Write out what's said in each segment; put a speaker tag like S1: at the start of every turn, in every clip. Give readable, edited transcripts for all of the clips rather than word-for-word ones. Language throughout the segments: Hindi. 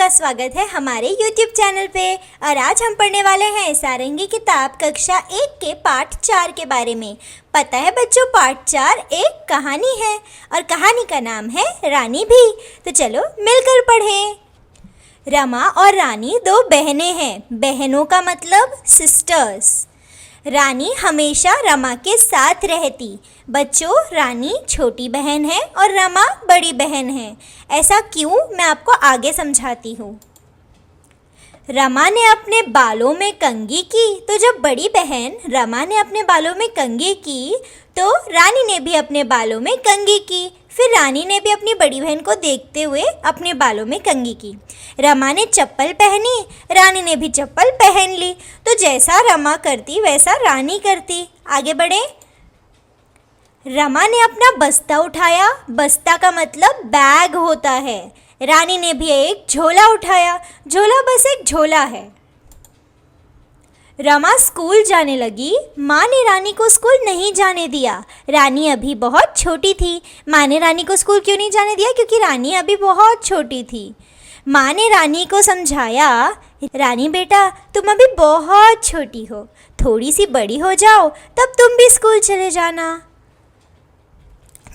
S1: सबका स्वागत है हमारे YouTube चैनल पे। और आज हम पढ़ने वाले हैं सारंगी किताब कक्षा 1 के पाठ 4 के बारे में। पता है बच्चों, पाठ 4 एक कहानी है और कहानी का नाम है रानी भी। तो चलो मिलकर पढ़ें। रमा और रानी दो बहनें हैं। बहनों का मतलब सिस्टर्स। रानी हमेशा रमा के साथ रहती। बच्चों, रानी छोटी बहन है और रमा बड़ी बहन है। ऐसा क्यों, मैं आपको आगे समझाती हूँ। रमा ने अपने बालों में कंघी की, तो जब बड़ी बहन रमा ने अपने बालों में कंघी की तो रानी ने भी अपने बालों में कंघी की। फिर रानी ने भी अपनी बड़ी बहन को देखते हुए अपने बालों में कंघी की। रमा ने चप्पल पहनी, रानी ने भी चप्पल पहन ली। तो जैसा रमा करती वैसा रानी करती। आगे बढ़े। रमा ने अपना बस्ता उठाया। बस्ता का मतलब बैग होता है। रानी ने भी एक झोला उठाया। झोला बस एक झोला है। रमा स्कूल जाने लगी। माँ ने रानी को स्कूल नहीं जाने दिया। रानी अभी बहुत छोटी थी। माँ ने रानी को स्कूल क्यों नहीं जाने दिया? क्योंकि रानी अभी बहुत छोटी थी। माँ ने रानी को समझाया, रानी बेटा तुम अभी बहुत छोटी हो, थोड़ी सी बड़ी हो जाओ तब तुम भी स्कूल चले जाना।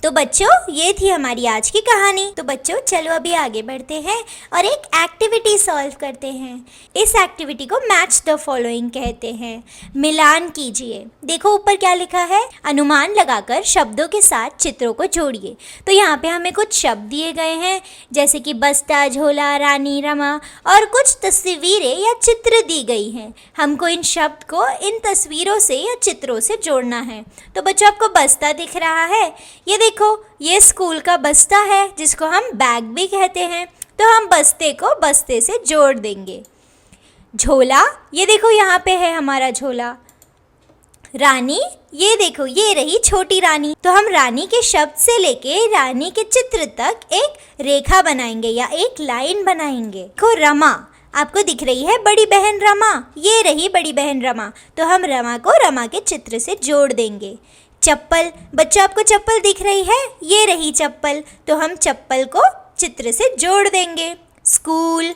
S1: तो बच्चों, ये थी हमारी आज की कहानी। तो बच्चों चलो अभी आगे बढ़ते हैं और एक एक्टिविटी सॉल्व करते हैं। इस एक्टिविटी को मैच द फॉलोइंग कहते हैं। मिलान कीजिए। देखो ऊपर क्या लिखा है, अनुमान लगाकर शब्दों के साथ चित्रों को जोड़िए। तो यहाँ पे हमें कुछ शब्द दिए गए हैं, जैसे कि बस्ता, झोला, रानी, रमा, और कुछ तस्वीरें या चित्र दी गई हैं। हमको इन शब्द को इन तस्वीरों से या चित्रों से जोड़ना है। तो बच्चों आपको बस्ता दिख रहा है, ये देखो ये स्कूल का बस्ता है जिसको हम बैग भी कहते हैं। तो हम बस्ते को बस्ते से जोड़ देंगे। झोला, ये देखो यहाँ पे है हमारा झोला। रानी, ये देखो ये रही छोटी रानी। तो हम रानी के शब्द से लेके रानी के चित्र तक एक रेखा बनाएंगे या एक लाइन बनाएंगे। देखो रमा, आपको दिख रही है बड़ी बहन रमा, ये रही बड़ी बहन रमा। तो हम रमा को रमा के चित्र से जोड़ देंगे। चप्पल, बच्चों आपको चप्पल दिख रही है, ये रही चप्पल। तो हम चप्पल को चित्र से जोड़ देंगे। स्कूल,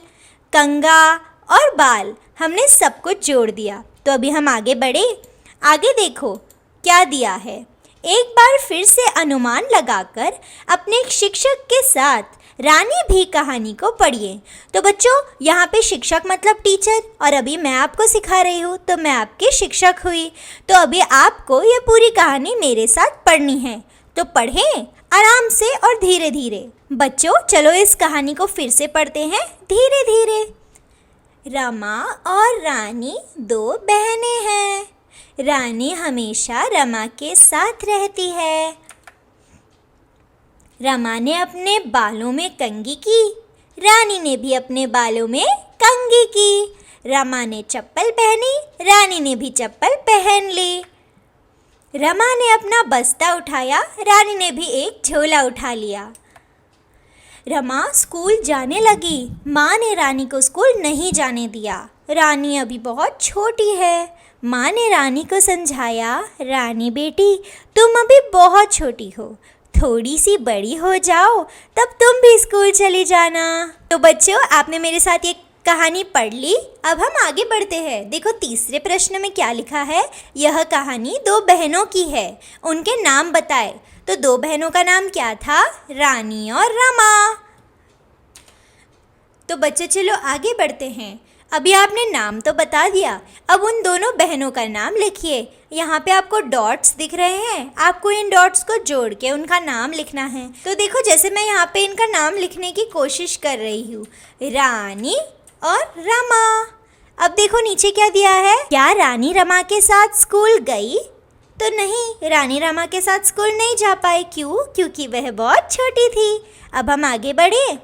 S1: कंघा और बाल, हमने सब कुछ जोड़ दिया। तो अभी हम आगे बढ़े। आगे देखो क्या दिया है। एक बार फिर से अनुमान लगाकर अपने शिक्षक के साथ रानी भी कहानी को पढ़िए। तो बच्चों यहाँ पे शिक्षक मतलब टीचर, और अभी मैं आपको सिखा रही हूँ तो मैं आपकी शिक्षक हुई। तो अभी आपको ये पूरी कहानी मेरे साथ पढ़नी है। तो पढ़ें आराम से और धीरे धीरे। बच्चों चलो इस कहानी को फिर से पढ़ते हैं धीरे धीरे। रमा और रानी दो बहनें हैं। रानी हमेशा रमा के साथ रहती है। रमा ने अपने बालों में कंघी की, रानी ने भी अपने बालों में कंघी की। रमा ने चप्पल पहनी, रानी ने भी चप्पल पहन ली। रमा ने अपना बस्ता उठाया, रानी ने भी एक झोला उठा लिया। रमा स्कूल जाने लगी। माँ ने रानी को स्कूल नहीं जाने दिया। रानी अभी बहुत छोटी है। माँ ने रानी को समझाया, रानी बेटी तुम अभी बहुत छोटी हो, थोड़ी सी बड़ी हो जाओ तब तुम भी स्कूल चली जाना। तो बच्चों आपने मेरे साथ ये कहानी पढ़ ली। अब हम आगे बढ़ते हैं। देखो तीसरे प्रश्न में क्या लिखा है, यह कहानी दो बहनों की है, उनके नाम बताए। तो दो बहनों का नाम क्या था? रानी और रमा। तो बच्चे चलो आगे बढ़ते हैं। अभी आपने नाम तो बता दिया, अब उन दोनों बहनों का नाम लिखिए। यहाँ पे आपको डॉट्स दिख रहे हैं, आपको इन डॉट्स को जोड़ के उनका नाम लिखना है। तो देखो जैसे मैं यहाँ पे इनका नाम लिखने की कोशिश कर रही हूँ, रानी और रमा। अब देखो नीचे क्या दिया है, क्या रानी रमा के साथ स्कूल गई? तो नहीं, रानी रमा के साथ स्कूल नहीं जा पाई। क्यों? क्योंकि वह बहुत छोटी थी। अब हम आगे बढ़े।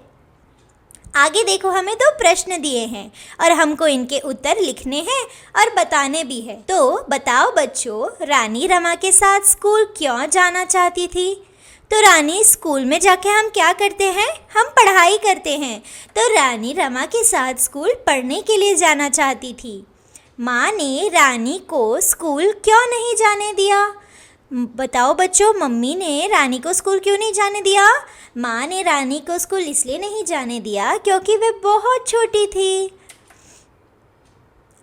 S1: आगे देखो हमें दो प्रश्न दिए हैं और हमको इनके उत्तर लिखने हैं और बताने भी है। तो बताओ बच्चों, रानी रमा के साथ स्कूल क्यों जाना चाहती थी? तो रानी स्कूल में जाके हम क्या करते हैं? हम पढ़ाई करते हैं। तो रानी रमा के साथ स्कूल पढ़ने के लिए जाना चाहती थी। माँ ने रानी को स्कूल क्यों नहीं जाने दिया? बताओ बच्चों, मम्मी ने रानी को स्कूल क्यों नहीं जाने दिया? माँ ने रानी को स्कूल इसलिए नहीं जाने दिया क्योंकि वे बहुत छोटी थी।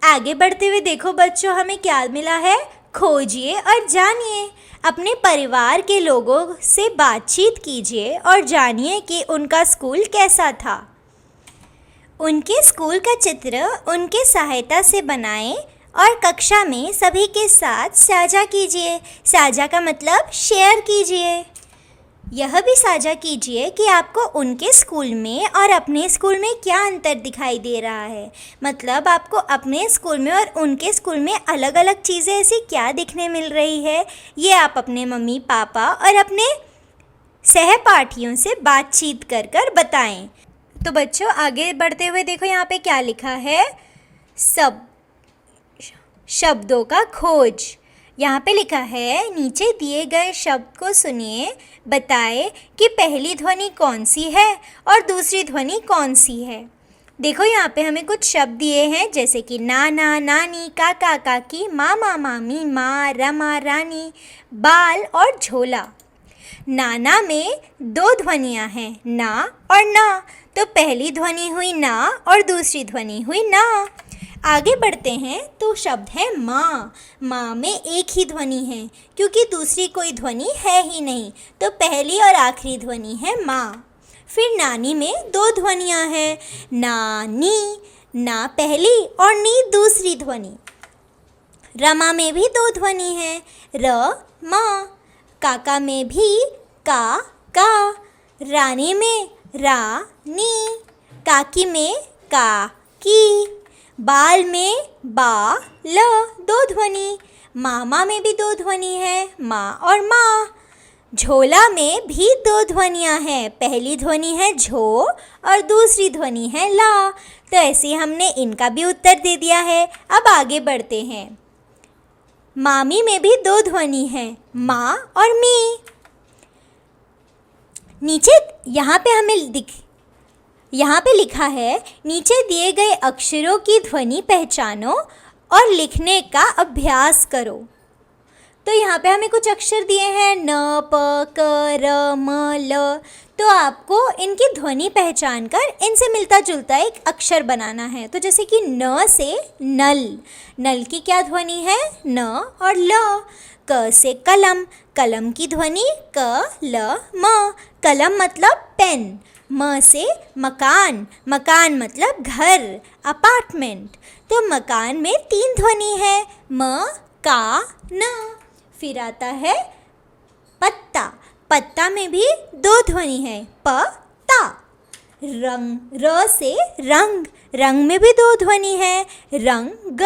S1: आगे बढ़ते हुए देखो बच्चों, हमें क्या मिला है? खोजिए और जानिए। अपने परिवार के लोगों से बातचीत कीजिए और जानिए कि उनका स्कूल कैसा था। उनके स्कूल का चित्र उनके सहायता से बनाएं और कक्षा में सभी के साथ साझा कीजिए। साझा का मतलब शेयर कीजिए। यह भी साझा कीजिए कि आपको उनके स्कूल में और अपने स्कूल में क्या अंतर दिखाई दे रहा है। मतलब आपको अपने स्कूल में और उनके स्कूल में अलग अलग चीज़ें ऐसी क्या दिखने मिल रही है, ये आप अपने मम्मी पापा और अपने सहपाठियों से बातचीत कर कर बताएं। तो बच्चों आगे बढ़ते हुए देखो यहाँ पे क्या लिखा है? शब्दों का खोज। यहाँ पे लिखा है, नीचे दिए गए शब्द को सुनिए, बताएं कि पहली ध्वनि कौन सी है और दूसरी ध्वनि कौन सी है। देखो यहाँ पे हमें कुछ शब्द दिए हैं जैसे कि नाना नानी, काका काकी, मामा मामी, माँ, रमा रानी, बाल और झोला। नाना में दो ध्वनियाँ हैं, ना और ना, तो पहली ध्वनि हुई ना और दूसरी ध्वनि हुई ना। आगे बढ़ते हैं तो शब्द है माँ। माँ में एक ही ध्वनि है क्योंकि दूसरी कोई ध्वनि है ही नहीं, तो पहली और आखिरी ध्वनि है माँ। फिर नानी में दो ध्वनियाँ हैं, नानी, ना पहली और नी दूसरी ध्वनि। रमा में भी दो ध्वनि है, र माँ। काका में भी का का। रानी में रा नी। काकी में का की। बाल में बा ल, दो ध्वनि। मामा में भी दो ध्वनि है, माँ और माँ। झोला में भी दो ध्वनियाँ हैं, पहली ध्वनि है झो और दूसरी ध्वनि है ला। तो ऐसे हमने इनका भी उत्तर दे दिया है। अब आगे बढ़ते हैं। मामी में भी दो ध्वनि हैं, माँ और मी। नीचे यहाँ पे लिखा है, नीचे दिए गए अक्षरों की ध्वनि पहचानो और लिखने का अभ्यास करो। तो यहाँ पे हमें कुछ अक्षर दिए हैं, न, प, क, र, म, ल। तो आपको इनकी ध्वनि पहचान कर इनसे मिलता जुलता एक अक्षर बनाना है। तो जैसे कि न से नल, नल की क्या ध्वनि है? न और ल। क से कलम, कलम की ध्वनि क, ल, म। कलम मतलब पेन। म से मकान, मकान मतलब घर, अपार्टमेंट। तो मकान में तीन ध्वनि है, म, का, न। फिर आता है पत्ता, पत्ता में भी दो ध्वनि है, प, ता। रंग, र से रंग, रंग में भी दो ध्वनि है, रंग।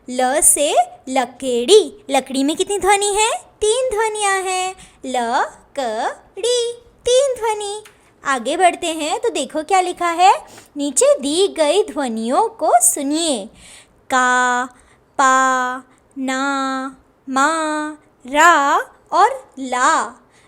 S1: ल से लकड़ी, लकड़ी में कितनी ध्वनि है? तीन ध्वनियाँ हैं, ल, क, ड़ी, तीन ध्वनि। आगे बढ़ते हैं तो देखो क्या लिखा है, नीचे दी गई ध्वनियों को सुनिए। का, पा, ना, मा, रा और ला।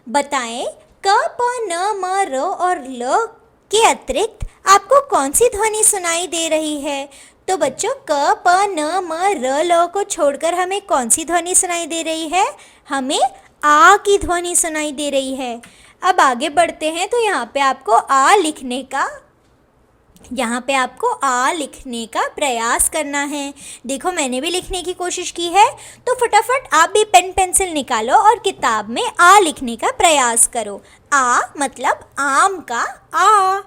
S1: बताएं क, प, न, म, र और ल के अतिरिक्त आपको कौन सी ध्वनि सुनाई दे रही है? तो बच्चों क, प, न, म, र, ल को छोड़कर हमें कौन सी ध्वनि सुनाई दे रही है? हमें आ की ध्वनि सुनाई दे रही है। अब आगे बढ़ते हैं तो यहाँ पे आपको आ लिखने का प्रयास करना है। देखो मैंने भी लिखने की कोशिश की है, तो फटाफट आप भी पेन पेंसिल निकालो और किताब में आ लिखने का प्रयास करो। आ मतलब आम का आ।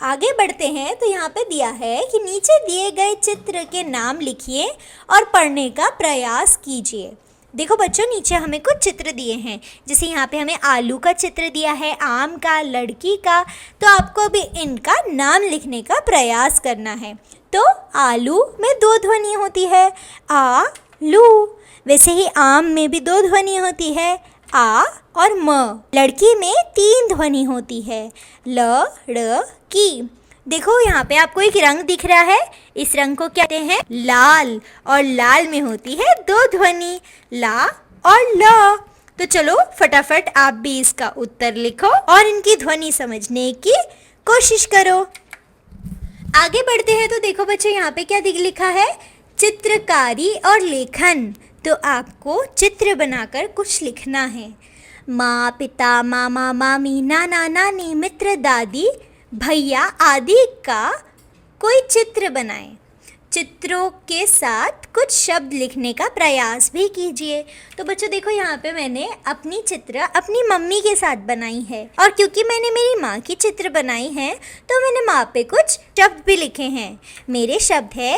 S1: आगे बढ़ते हैं तो यहाँ पे दिया है कि नीचे दिए गए चित्र के नाम लिखिए और पढ़ने का प्रयास कीजिए। देखो बच्चों नीचे हमें कुछ चित्र दिए हैं, जैसे यहाँ पे हमें आलू का चित्र दिया है, आम का, लड़की का। तो आपको भी इनका नाम लिखने का प्रयास करना है। तो आलू में दो ध्वनि होती है, आ, लू। वैसे ही आम में भी दो ध्वनि होती है, आ और म। लड़की में तीन ध्वनि होती है, ल, ड़, की। देखो यहाँ पे आपको एक रंग दिख रहा है, इस रंग को क्या कहते हैं? लाल। और लाल में होती है दो ध्वनि, ला और ल। तो चलो फटाफट आप भी इसका उत्तर लिखो और इनकी ध्वनि समझने की कोशिश करो। आगे बढ़ते हैं तो देखो बच्चों यहाँ पे क्या लिखा है? चित्रकारी और लेखन। तो आपको चित्र बनाकर कुछ लिखना है। माँ, पिता, मामा, मामी, नाना, नानी, मित्र, दादी, भैया आदि का कोई चित्र बनाएं। चित्रों के साथ कुछ शब्द लिखने का प्रयास भी कीजिए। तो बच्चों देखो, यहाँ पे मैंने अपनी चित्र अपनी मम्मी के साथ बनाई है, और क्योंकि मैंने मेरी माँ की चित्र बनाई है तो मैंने माँ पे कुछ शब्द भी लिखे हैं। मेरे शब्द है,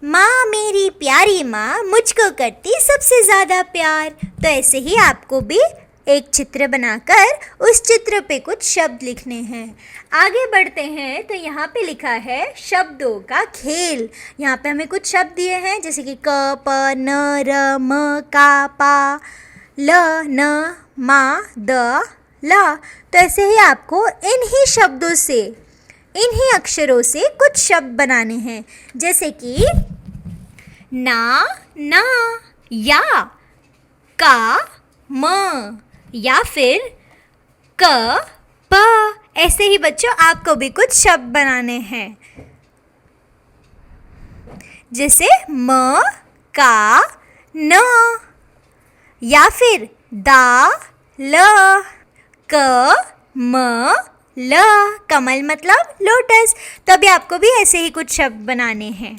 S1: माँ मेरी प्यारी माँ मुझको करती सबसे ज़्यादा प्यार। तो ऐसे ही आपको भी एक चित्र बनाकर उस चित्र पे कुछ शब्द लिखने हैं। आगे बढ़ते हैं तो यहाँ पे लिखा है शब्दों का खेल। यहाँ पे हमें कुछ शब्द दिए हैं, जैसे कि क, प, न, र, म, का, पा, ल, न, मा, द, ला। तो ऐसे ही आपको इन्हीं शब्दों से, इन्हीं अक्षरों से कुछ शब्द बनाने हैं, जैसे कि ना, ना, या, का, म, या फिर क, प। ऐसे ही बच्चों आपको भी कुछ शब्द बनाने हैं, जैसे म, का, न, या फिर दा, ल, क, म, ल। कमल मतलब लोटस। तो अभी आपको भी ऐसे ही कुछ शब्द बनाने हैं।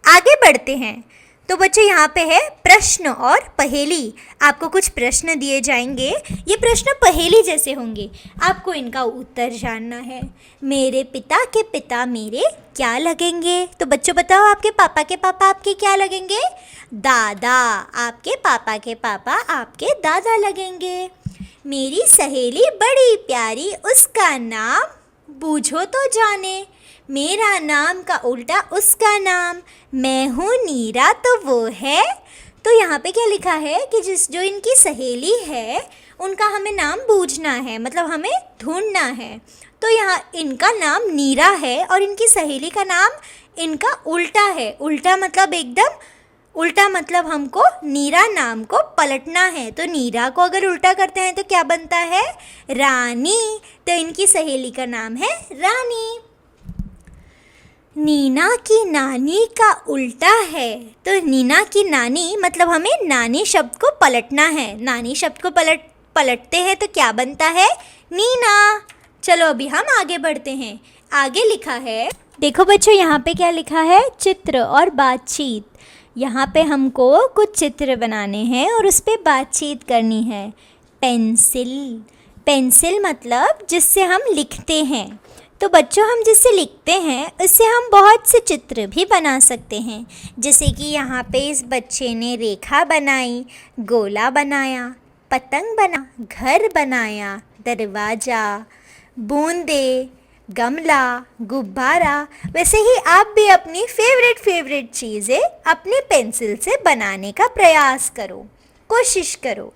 S1: आगे बढ़ते हैं तो बच्चों यहाँ पे है प्रश्न और पहेली। आपको कुछ प्रश्न दिए जाएंगे, ये प्रश्न पहेली जैसे होंगे, आपको इनका उत्तर जानना है। मेरे पिता के पिता मेरे क्या लगेंगे? तो बच्चों बताओ, आपके पापा के पापा आपके क्या लगेंगे? दादा। आपके पापा के पापा आपके दादा लगेंगे। मेरी सहेली बड़ी प्यारी, उसका नाम बूझो तो जाने। मेरा नाम का उल्टा उसका नाम, मैं हूँ नीरा तो वो है। तो यहाँ पे क्या लिखा है कि जो इनकी सहेली है उनका हमें नाम बूझना है, मतलब हमें ढूंढना है। तो यहाँ इनका नाम नीरा है और इनकी सहेली का नाम इनका उल्टा है। उल्टा मतलब एकदम उल्टा, मतलब हमको नीरा नाम को पलटना है। तो नीरा को अगर उल्टा करते हैं तो क्या बनता है? रानी। तो इनकी सहेली का नाम है रानी। नीना की नानी का उल्टा है। तो नीना की नानी मतलब हमें नानी शब्द को पलटना है। नानी शब्द को पलटते हैं तो क्या बनता है? नीना। चलो अभी हम आगे बढ़ते हैं। आगे लिखा है, देखो बच्चों यहाँ पे क्या लिखा है? चित्र और बातचीत। यहाँ पे हमको कुछ चित्र बनाने हैं और उस पर बातचीत करनी है। पेंसिल। पेंसिल मतलब जिससे हम लिखते हैं। तो बच्चों हम जिससे लिखते हैं उससे हम बहुत से चित्र भी बना सकते हैं, जैसे कि यहाँ पे इस बच्चे ने रेखा बनाई, गोला बनाया, पतंग बना, घर बनाया, दरवाज़ा, बूंदे, गमला, गुब्बारा। वैसे ही आप भी अपनी फेवरेट चीज़ें अपने पेंसिल से बनाने का प्रयास करो, कोशिश करो।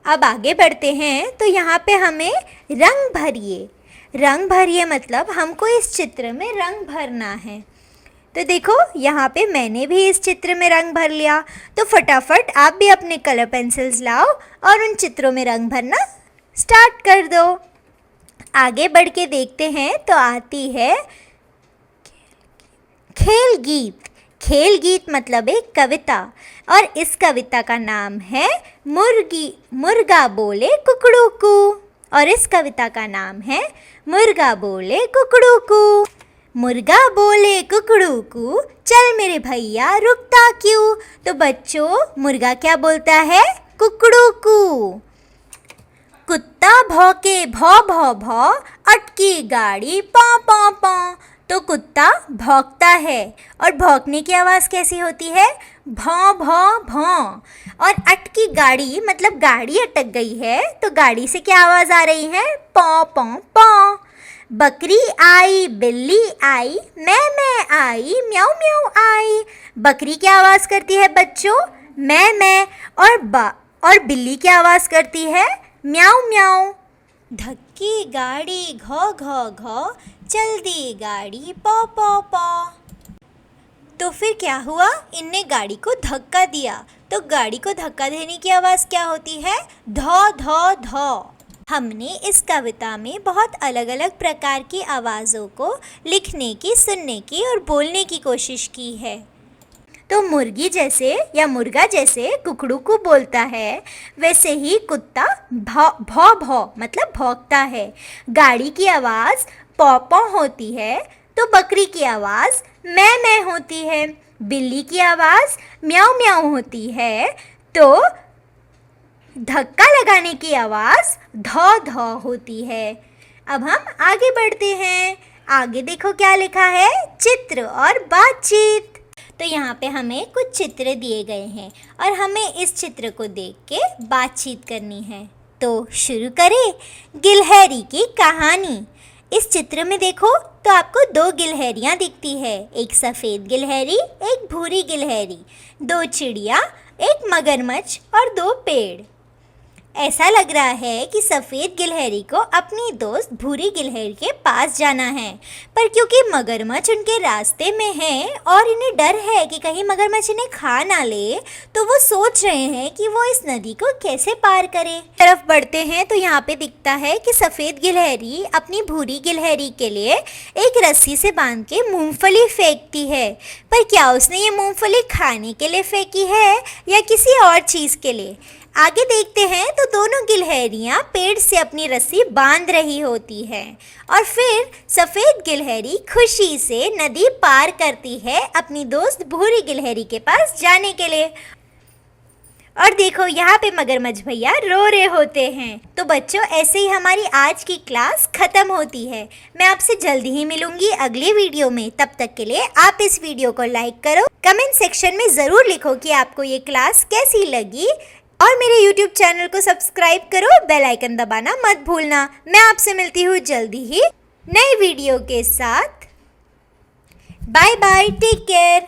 S1: अब आगे बढ़ते हैं तो यहाँ पे हमें रंग भरिए। रंग भरिए मतलब हमको इस चित्र में रंग भरना है। तो देखो यहाँ पे मैंने भी इस चित्र में रंग भर लिया। तो फटाफट आप भी अपने कलर पेंसिल्स लाओ और उन चित्रों में रंग भरना स्टार्ट कर दो। आगे बढ़ के देखते हैं तो आती है खेल गीत। खेल गीत मतलब एक कविता, और इस कविता का नाम है मुर्गा बोले कुकड़ू कू। और इस कविता का नाम है मुर्गा बोले कुकड़ू कू। मुर्गा बोले कुकड़ू कू, चल मेरे भैया रुकता क्यों। तो बच्चों मुर्गा क्या बोलता है? कुकड़ू कू। कुत्ता भौंके भौ भौ भौ, अटकी गाड़ी पौ पौ पौ। तो कुत्ता भौंकता है, और भौंकने की आवाज़ कैसी होती है? भौं भौं भौं। और अटकी गाड़ी मतलब गाड़ी अटक गई है, तो गाड़ी से क्या आवाज़ आ रही है? पौ पौ पौ। बकरी आई, बिल्ली आई, मैं आई, म्याऊ म्याऊ आई। बकरी क्या आवाज़ करती है बच्चों? मैं। और बिल्ली क्या आवाज़ करती है? म्याऊ म्याऊ। धक्की गाड़ी घौ घौ घौ, चलती गाड़ी पौ पौ पौ। तो फिर क्या हुआ? इनने गाड़ी को धक्का दिया, तो गाड़ी को धक्का देने की आवाज़ क्या होती है? धौ धौ धौ। हमने इस कविता में बहुत अलग अलग प्रकार की आवाज़ों को लिखने की, सुनने की और बोलने की कोशिश की है। तो मुर्गी जैसे या मुर्गा जैसे कुकड़ू को बोलता है, वैसे ही कुत्ता भौ भौ भौ मतलब भौंकता है। गाड़ी की आवाज़ पौ पौ होती है तो बकरी की आवाज़ मैं होती है। बिल्ली की आवाज़ म्याऊं म्याऊं होती है तो धक्का लगाने की आवाज़ धौ धौ होती है। अब हम आगे बढ़ते हैं। आगे देखो क्या लिखा है, चित्र और बातचीत। तो यहाँ पे हमें कुछ चित्र दिए गए हैं और हमें इस चित्र को देख के बातचीत करनी है। तो शुरू करें। गिलहरी की कहानी। इस चित्र में देखो तो आपको दो गिलहरियाँ दिखती है, एक सफ़ेद गिलहरी, एक भूरी गिलहरी, दो चिड़िया, एक मगरमच्छ और दो पेड़। ऐसा लग रहा है कि सफ़ेद गिलहरी को अपनी दोस्त भूरी गिलहरी के पास जाना है, पर क्योंकि मगरमच्छ उनके रास्ते में है और इन्हें डर है कि कहीं मगरमच्छ इन्हें खा ना ले, तो वो सोच रहे हैं कि वो इस नदी को कैसे पार करें। तरफ बढ़ते हैं तो यहाँ पे दिखता है कि सफ़ेद गिलहरी अपनी भूरी गिलहरी के लिए एक रस्सी से बांध के मूंगफली फेंकती है, पर क्या उसने ये मूंगफली खाने के लिए फेंकी है या किसी और चीज़ के लिए। आगे देखते हैं तो दोनों गिलहरियाँ पेड़ से अपनी रस्सी बांध रही होती है और फिर सफ़ेद गिलहरी खुशी से नदी पार करती है अपनी दोस्त भूरी गिलहरी के पास जाने के लिए। और देखो यहाँ पे मगरमच्छ भैया रो रहे होते हैं। तो बच्चों, ऐसे ही हमारी आज की क्लास ख़त्म होती है। मैं आपसे जल्दी ही मिलूंगी अगले वीडियो में। तब तक के लिए आप इस वीडियो को लाइक करो, कमेंट सेक्शन में ज़रूर लिखो कि आपको ये क्लास कैसी लगी और मेरे YouTube चैनल को सब्सक्राइब करो, बेल आइकन दबाना मत भूलना। मैं आपसे मिलती हूँ जल्दी ही नए वीडियो के साथ। Bye bye, take care.